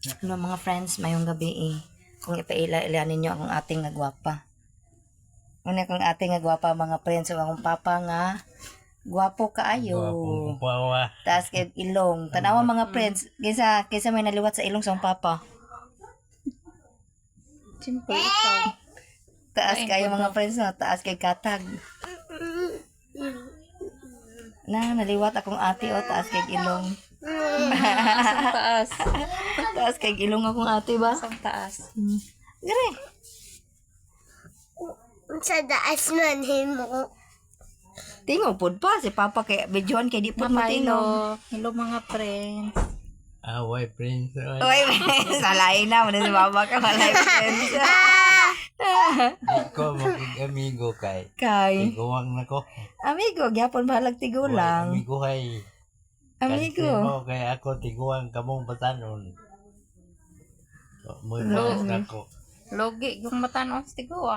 Hello mga friends, mayong gabi Kung ipaila-ila ninyo akong ating nga gwapa. Una kong ating nga gwapa mga friends, so akong papa nga gwapo kaayo. Pawa. Taas kay ilong. Tanawa mga friends, kaysa may naliwat sa ilong sa akong papa. Simple ikaw. Taas kayo mga friends no, taas kay katag. Naliwat akong ate o taas kay ilong. Asang taas. Taas kay ilong akong ate ba? Asang taas. Gire. Sa daas man mo. Tingog pod pa si papa kay videoan kay di pod matingog. Hello mga friends. Away, Prince. Uy, salain na mo na si mama ka malay friends. Ikaw mag-amigo kay. Kay Tiguang na ko. amigo gyapon bahalag tigulang. Amigo kay. Amigo. Kasi mo kay ako tiguang kamong batanon. Muy na ko. Logi yung matanos tigo